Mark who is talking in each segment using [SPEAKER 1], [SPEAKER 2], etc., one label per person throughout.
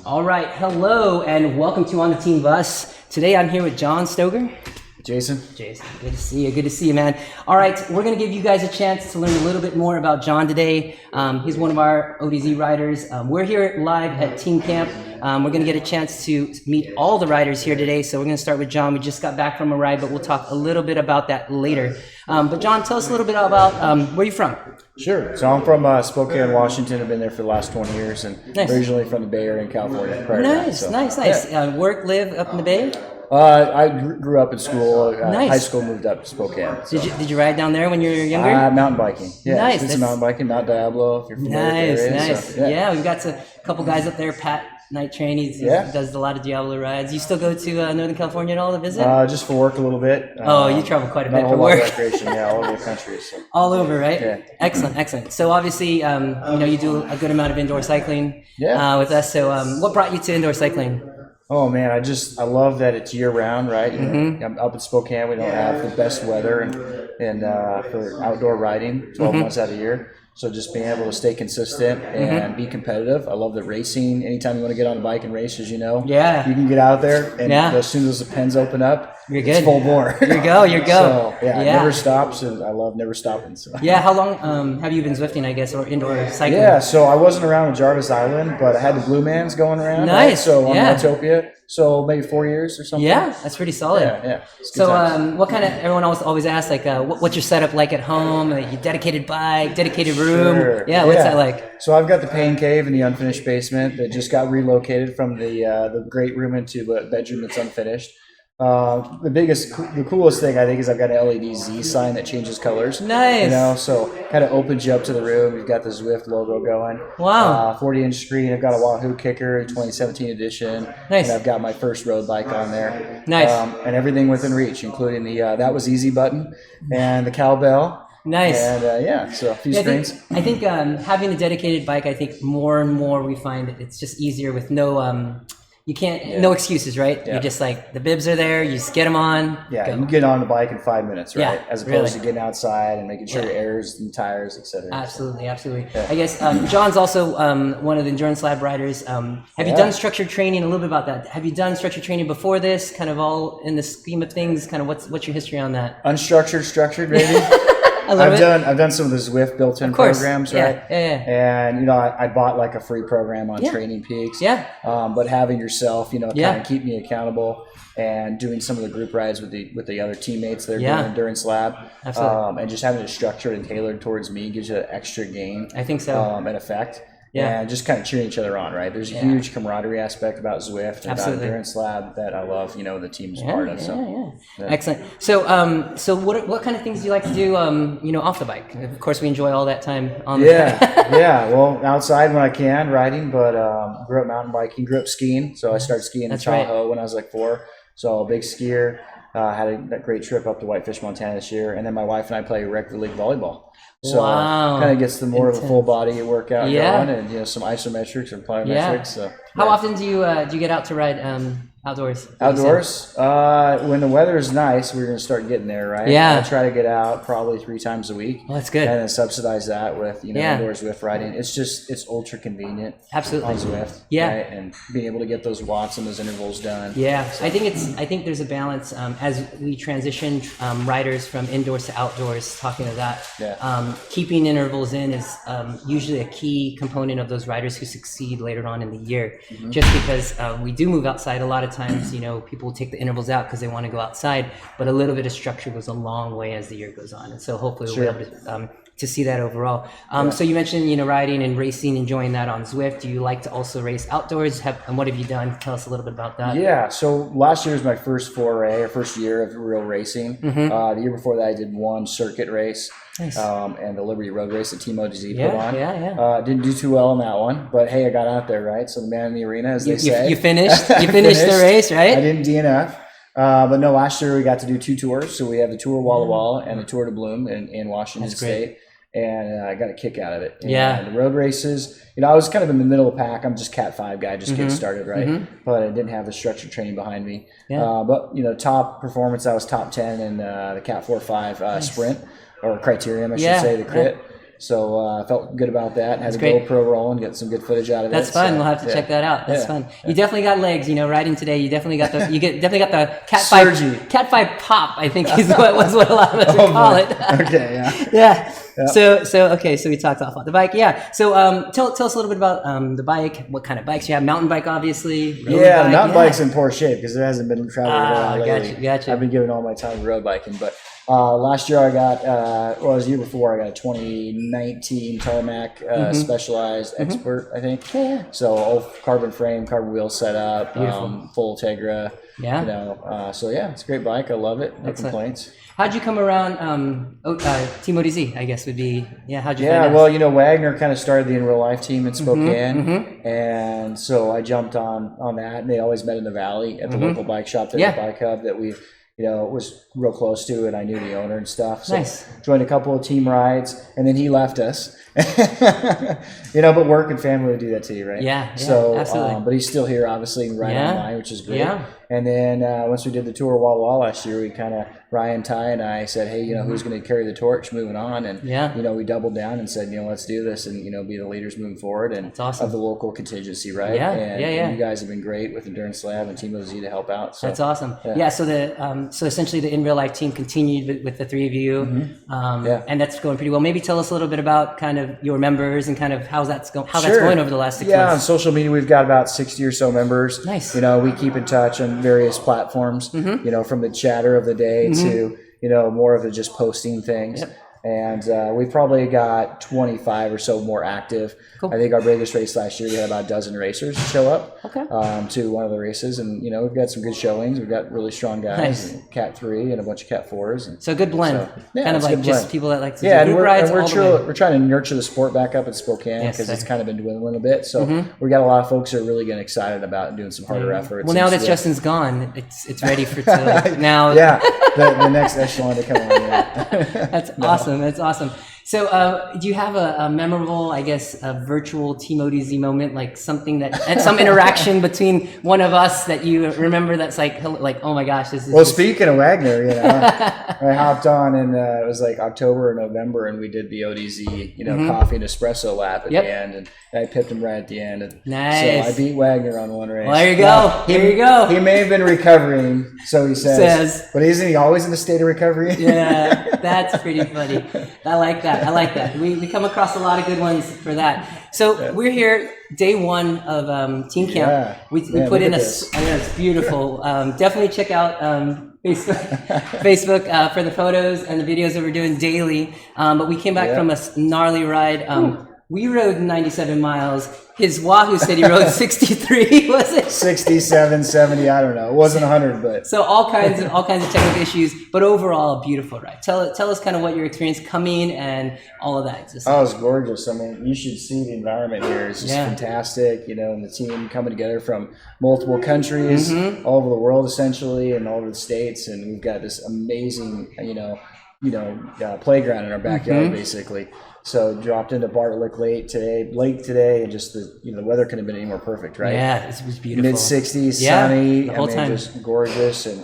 [SPEAKER 1] All right, hello and welcome to On the Team Bus. Today I'm here with John Stoker.
[SPEAKER 2] Jason,
[SPEAKER 1] good to see you. Good to see you, man. All right, we're going to give you guys a chance to learn a little bit more about John today. He's one of our ODZ riders. We're here live at Team Camp. We're going to get a chance to meet all the riders here today. So we're going to start with John. We just got back from a ride, but we'll talk a little bit about that later. But John, tell us a little bit about where you're from.
[SPEAKER 2] Sure. So I'm from Spokane, Washington. I've been there for the last 20 years, and originally from the Bay Area in California.
[SPEAKER 1] Nice. Yeah. Work, live up in the Bay?
[SPEAKER 2] I grew up in school.
[SPEAKER 1] Nice.
[SPEAKER 2] High school, moved up to Spokane. So.
[SPEAKER 1] Did you ride down there when you were younger?
[SPEAKER 2] Mountain biking. Yeah,
[SPEAKER 1] nice.
[SPEAKER 2] Did some mountain biking, Mount Diablo, if you're familiar with the area.
[SPEAKER 1] Nice.
[SPEAKER 2] So,
[SPEAKER 1] yeah, we've got a couple guys up there. Pat Night Train, he does a lot of Diablo rides. You still go to Northern California at all to visit?
[SPEAKER 2] Just for work a little bit.
[SPEAKER 1] You travel quite a bit for work.
[SPEAKER 2] Recreation, all over the country. So.
[SPEAKER 1] All over, right?
[SPEAKER 2] Yeah.
[SPEAKER 1] Excellent. So obviously, you do a good amount of indoor cycling with us. So what brought you to indoor cycling?
[SPEAKER 2] Oh man, I love that it's year round, right? I'm up in Spokane. We don't have the best weather and for outdoor riding 12 months out of the year. So just being able to stay consistent and be competitive. I love the racing. Anytime you want to get on a bike and race, as you know, you can get out there and as soon as the pens open up,
[SPEAKER 1] you're good.
[SPEAKER 2] It's full bore.
[SPEAKER 1] You go.
[SPEAKER 2] So it never stops, and I love never stopping. So.
[SPEAKER 1] Yeah. How long have you been Zwifting, I guess, or indoor cycling?
[SPEAKER 2] Yeah. So I wasn't around with Jarvis Island, but I had the Blue Mans going around.
[SPEAKER 1] Nice.
[SPEAKER 2] Right? So on Utopia. So maybe 4 years or something.
[SPEAKER 1] Yeah, that's pretty solid.
[SPEAKER 2] Yeah.
[SPEAKER 1] So what kind of, everyone always asks, like, what's your setup like at home? Your dedicated bike, dedicated room?
[SPEAKER 2] Sure.
[SPEAKER 1] Yeah, what's that like?
[SPEAKER 2] So I've got the pain cave in the unfinished basement that just got relocated from the great room into a bedroom that's unfinished. The coolest thing I think is I've got an LED Z sign that changes colors.
[SPEAKER 1] Nice.
[SPEAKER 2] So kind of opens you up to the room. You've got the Zwift logo going.
[SPEAKER 1] Wow.
[SPEAKER 2] 40-inch screen. I've got a Wahoo Kicker, 2017 edition.
[SPEAKER 1] Nice.
[SPEAKER 2] And I've got my first road bike on there.
[SPEAKER 1] Nice.
[SPEAKER 2] And everything within reach, including the That Was Easy button and the cowbell.
[SPEAKER 1] Nice.
[SPEAKER 2] And so a few screens.
[SPEAKER 1] I think having a dedicated bike, I think more and more we find that it's just easier with no no excuses, right?
[SPEAKER 2] Yeah.
[SPEAKER 1] You're just like, the bibs are there, you just get them on.
[SPEAKER 2] Yeah, you can get on the bike in 5 minutes, right?
[SPEAKER 1] Yeah,
[SPEAKER 2] as opposed to getting outside and making sure your airs and tires, etc.
[SPEAKER 1] Absolutely.
[SPEAKER 2] Yeah.
[SPEAKER 1] I guess John's also one of the Endurance Lab riders. Have you done structured training? A little bit about that. Have you done structured training before this? Kind of all in the scheme of things. Kind of what's your history on that?
[SPEAKER 2] Unstructured, structured, maybe. I've done some of the Zwift built-in programs, right?
[SPEAKER 1] Yeah.
[SPEAKER 2] And I bought like a free program on Training Peaks.
[SPEAKER 1] Yeah.
[SPEAKER 2] But having yourself, kind of keep me accountable and doing some of the group rides with the other teammates that are doing Endurance Lab.
[SPEAKER 1] Absolutely.
[SPEAKER 2] And just having it structured and tailored towards me gives you an extra gain.
[SPEAKER 1] I think so.
[SPEAKER 2] And effect.
[SPEAKER 1] Yeah.
[SPEAKER 2] And just kind of cheering each other on, right? There's a huge camaraderie aspect about Zwift and about Endurance Lab that I love, the team's part of. So.
[SPEAKER 1] Excellent. So what kind of things do you like to do, off the bike? Of course, we enjoy all that time on the bike.
[SPEAKER 2] Well, outside when I can, riding, but grew up mountain biking, grew up skiing. So I started skiing in Tahoe when I was like 4. So a big skier. Had a great trip up to Whitefish, Montana this year. And then my wife and I play rec league volleyball. So kind of gets the more of a full body workout going, and some isometrics or plyometrics. So
[SPEAKER 1] how often do you get out to ride outdoors?
[SPEAKER 2] Outdoors, when the weather is nice, we're going to start getting there, right?
[SPEAKER 1] Yeah.
[SPEAKER 2] I try to get out probably 3 times a week.
[SPEAKER 1] Well, that's good.
[SPEAKER 2] And then subsidize that with indoor Zwift riding. It's ultra convenient.
[SPEAKER 1] Absolutely.
[SPEAKER 2] On Zwift.
[SPEAKER 1] Yeah.
[SPEAKER 2] Right? And being able to get those watts and those intervals done.
[SPEAKER 1] Yeah. So. I think there's a balance as we transition riders from indoors to outdoors. Talking to that.
[SPEAKER 2] Yeah.
[SPEAKER 1] Keeping intervals in is usually a key component of those riders who succeed later on in the year. Mm-hmm. Just because we do move outside a lot of times, people take the intervals out because they want to go outside, but a little bit of structure goes a long way as the year goes on. And so hopefully we'll be able to see that overall. So you mentioned, riding and racing, enjoying that on Zwift. Do you like to also race outdoors? And what have you done? Tell us a little bit about that.
[SPEAKER 2] Yeah. So last year was my first first year of real racing. Mm-hmm. The year before that I did one circuit race. Nice. And the Liberty Road Race that TeamODZ put on. Didn't do too well on that one, but hey, I got out there, right? So the man in the arena, as they say.
[SPEAKER 1] You finished the race, right?
[SPEAKER 2] I didn't DNF. But no, last year we got to do 2 tours. So we have the Tour Walla Walla and the Tour de Bloom in Washington State. And I got a kick out of it. And the road races, I was kind of in the middle of the pack. I'm just Cat 5 guy, just getting started, right? Mm-hmm. But I didn't have the structured training behind me. Yeah. But, top performance, I was top 10 in the Cat 4-5 sprint, or criterium, I should say, the crit. So I felt good about that. Had
[SPEAKER 1] That's
[SPEAKER 2] a
[SPEAKER 1] great.
[SPEAKER 2] GoPro rolling, get some good footage out of it.
[SPEAKER 1] That's fun.
[SPEAKER 2] So,
[SPEAKER 1] We'll have to check that out. That's
[SPEAKER 2] Yeah.
[SPEAKER 1] fun. You definitely got legs. You know, riding today, you definitely got the definitely got the Cat 5 pop. I think is what a lot of us would call it.
[SPEAKER 2] Okay, yeah.
[SPEAKER 1] Yeah.
[SPEAKER 2] Yeah.
[SPEAKER 1] So okay. So we talked off the bike. Yeah. So tell us a little bit about the bike. What kind of bikes you have? Mountain bike, obviously. Road
[SPEAKER 2] Yeah,
[SPEAKER 1] bike.
[SPEAKER 2] the mountain bike's in poor shape because there hasn't been traveling a lot lately.
[SPEAKER 1] Gotcha.
[SPEAKER 2] I've been giving all my time to road biking, but last year I got, well, it was the year before, I got a 2019 Tarmac Specialized Expert, I think.
[SPEAKER 1] Yeah.
[SPEAKER 2] So all carbon frame, carbon wheel setup, full Tegra.
[SPEAKER 1] Yeah.
[SPEAKER 2] You know, so yeah, it's a great bike. I love it. No complaints.
[SPEAKER 1] How'd you come around? TeamODZ, I guess would be. Yeah. How'd you?
[SPEAKER 2] Yeah,
[SPEAKER 1] find
[SPEAKER 2] well,
[SPEAKER 1] us?
[SPEAKER 2] you know, Wagner kind of started the In Real Life team in Spokane, and so I jumped on that. And they always met in the Valley at the local bike shop there, the Bike Hub that we, you know, was real close to, and I knew the owner and stuff. So
[SPEAKER 1] Nice.
[SPEAKER 2] joined a couple of team rides, and then he left us. You know, but work and family would do that to you, right?
[SPEAKER 1] Yeah.
[SPEAKER 2] So,
[SPEAKER 1] absolutely.
[SPEAKER 2] but he's still here, obviously, and riding online, which is great.
[SPEAKER 1] Yeah.
[SPEAKER 2] And then once we did the tour of Walla Walla last year, we kind of, Ryan, Ty, and I said, hey, you know, who's going to carry the torch moving on? And, you know, we doubled down and said, you know, let's do this and, you know, be the leaders moving forward and
[SPEAKER 1] awesome.
[SPEAKER 2] of the local contingency, right?
[SPEAKER 1] Yeah,
[SPEAKER 2] And you guys have been great with Endurance Lab and TeamODZ to help out. So.
[SPEAKER 1] That's awesome. Yeah. So so essentially the In Real Life team continued with the three of you, and that's going pretty well. Maybe tell us a little bit about kind of your members and kind of how that's going over the last 6 months.
[SPEAKER 2] On social media, we've got about 60 or so members.
[SPEAKER 1] Nice.
[SPEAKER 2] You know, we keep in touch on various platforms, you know, from the chatter of the day to, you know, more of the just posting things.
[SPEAKER 1] Yep.
[SPEAKER 2] And we've probably got 25 or so more active.
[SPEAKER 1] Cool.
[SPEAKER 2] I think our biggest race last year, we had about a dozen racers show up to one of the races. And, you know, we've got some good showings. We've got really strong guys,
[SPEAKER 1] Nice.
[SPEAKER 2] and Cat 3 and a bunch of Cat 4s. And
[SPEAKER 1] So a good blend. Kind of like just people that like to do group rides.
[SPEAKER 2] we're trying to nurture the sport back up in Spokane because it's kind of been dwindling a bit. So we got a lot of folks that are really getting excited about and doing some harder efforts.
[SPEAKER 1] Well, now that Justin's gone, it's ready for now.
[SPEAKER 2] Yeah, the next echelon to come on. Yeah.
[SPEAKER 1] That's awesome. That's awesome. So, do you have a memorable, I guess, a virtual TeamODZ moment, like something and some interaction between one of us that you remember that's like, oh my gosh, this is.
[SPEAKER 2] Well, speaking of Wagner, you know, I hopped on and it was like October or November, and we did the ODZ, you know, coffee and espresso lap at the end, and I pipped him right at the end. And
[SPEAKER 1] nice.
[SPEAKER 2] So I beat Wagner on one race.
[SPEAKER 1] Well, there you go. There you go.
[SPEAKER 2] He may have been recovering, so he says. But isn't he always in a state of recovery?
[SPEAKER 1] Yeah, that's pretty funny. I like that. We come across a lot of good ones for that. So we're here, day one of Team Camp.
[SPEAKER 2] Yeah.
[SPEAKER 1] We put in it's beautiful. Definitely check out Facebook for the photos and the videos that we're doing daily. But we came back from a gnarly ride. We rode 97 miles. His Wahoo said he rode 63. Was it
[SPEAKER 2] 67, 70? I don't know. It wasn't 100, but
[SPEAKER 1] so all kinds of technical issues. But overall, a beautiful ride. Tell us kind of what your experience coming and all of that.
[SPEAKER 2] Oh, it's gorgeous. I mean, you should see the environment here. It's just fantastic. You know, and the team coming together from multiple countries, all over the world essentially, and all over the states, and we've got this amazing, playground in our backyard basically. So dropped into Bartlett late today, and just the weather couldn't have been any more perfect, right?
[SPEAKER 1] Yeah, it was beautiful.
[SPEAKER 2] Mid-60s, sunny.
[SPEAKER 1] The whole time.
[SPEAKER 2] Just gorgeous, and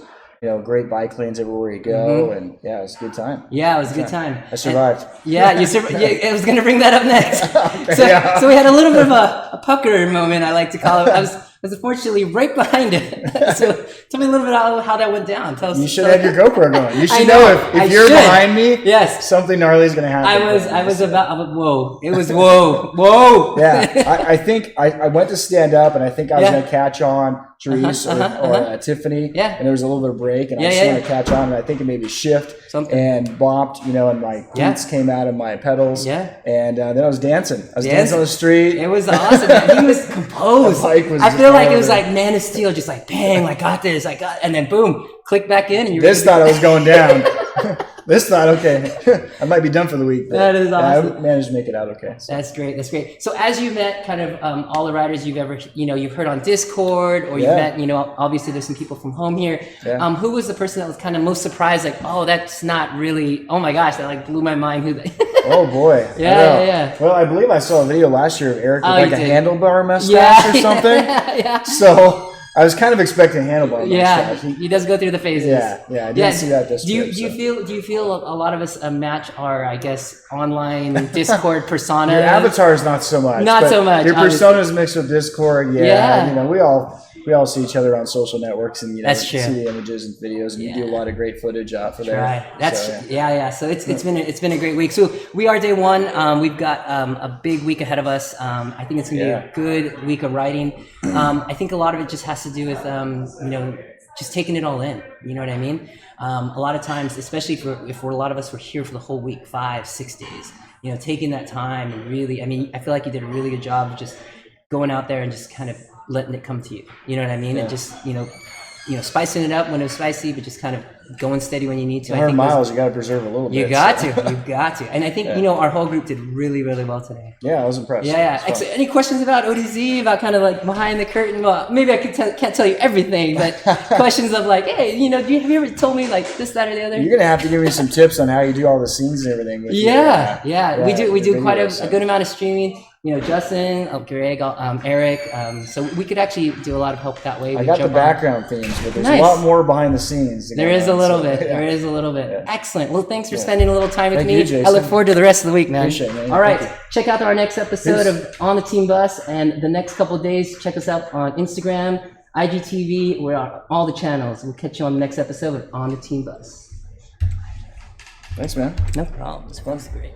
[SPEAKER 2] great bike lanes everywhere you go, and it was a good time.
[SPEAKER 1] Yeah, it was a good time.
[SPEAKER 2] I survived.
[SPEAKER 1] You survived. I was going to bring that up next. So we had a little bit of a pucker moment, I like to call it. I was unfortunately right behind it. So tell me a little bit how that went down. Tell us.
[SPEAKER 2] You should have your GoPro going. You should
[SPEAKER 1] know
[SPEAKER 2] if you're behind me. Yes, something gnarly is going to happen.
[SPEAKER 1] I was whoa. It was whoa.
[SPEAKER 2] Yeah, I think I went to stand up, and I think I was going to catch on Therese or Tiffany. Yeah. And there was a little bit of break, and I just wanted to catch on, and I think it maybe shift and bopped, and my cleats came out of my pedals. Yeah. And then I was dancing. I was dancing on the street.
[SPEAKER 1] It was awesome. He was composed. I feel like it was like Man of Steel, just like bang, I got this, and then boom, click back in, and you.
[SPEAKER 2] This thought I was going down. This thought, okay, I might be done for the week.
[SPEAKER 1] That is awesome.
[SPEAKER 2] I managed to make it out okay. So.
[SPEAKER 1] That's great. So as you met kind of all the riders you've ever, you've heard on Discord, or you've met, obviously there's some people from home here. Yeah. Who was the person that was kind of most surprised, like, oh, that's not really, oh my gosh, that like blew my mind. Who?
[SPEAKER 2] Oh boy. Yeah. Well, I believe I saw a video last year of Eric with like a handlebar mustache or something. So I was kind of expecting handlebar.
[SPEAKER 1] Yeah, he does go through the phases.
[SPEAKER 2] Yeah, I didn't see that this
[SPEAKER 1] do
[SPEAKER 2] trip,
[SPEAKER 1] do you feel a lot of us match our, I guess, online Discord persona?
[SPEAKER 2] Your avatar is not so much.
[SPEAKER 1] Not so much.
[SPEAKER 2] Your persona is mixed with Discord.
[SPEAKER 1] Yeah.
[SPEAKER 2] You know, we all see each other on social networks, and you know,
[SPEAKER 1] That's true.
[SPEAKER 2] see the images and videos, and you do a lot of great footage for there.
[SPEAKER 1] Right. That's
[SPEAKER 2] so,
[SPEAKER 1] So it's been a great week. So we are day one. We've got a big week ahead of us. I think it's gonna be a good week of riding. I think a lot of it just has to do with you know, just taking it all in. You know what I mean? A lot of times, especially if a lot of us were here for the whole week, 5-6 days. You know, taking that time and really, I mean, I feel like you did a really good job of just going out there and just kind of letting it come to you. You know what I mean? And just, you know, spicing it up when it was spicy, but just kind of going steady when you need to.
[SPEAKER 2] 100 miles, you got to preserve a little bit.
[SPEAKER 1] You got to. And I think, you know, our whole group did really, really well today.
[SPEAKER 2] Yeah, I was impressed.
[SPEAKER 1] Yeah. Any questions about ODZ, about kind of like behind the curtain? Well, maybe I can't tell you everything, but questions of like, hey, you know, have you ever told me like this, that, or the other?
[SPEAKER 2] You're going to have to give me some tips on how you do all the scenes and everything. With
[SPEAKER 1] We do quite a good amount of streaming. You know, Justin, Greg, Eric. So we could actually do a lot of help that way.
[SPEAKER 2] I got the background themes, but there's a lot more behind the scenes.
[SPEAKER 1] There is a little bit. There is a little bit. Excellent. Well, thanks for spending a little time with me.
[SPEAKER 2] You, Jason.
[SPEAKER 1] I look forward to the rest of the week, man.
[SPEAKER 2] Appreciate it, man.
[SPEAKER 1] All right. Check out our next episode of On the Team Bus, and the next couple of days, check us out on Instagram, IGTV. We're on all the channels. We'll catch you on the next episode of On the Team Bus.
[SPEAKER 2] Thanks, man.
[SPEAKER 1] No problem. This was great.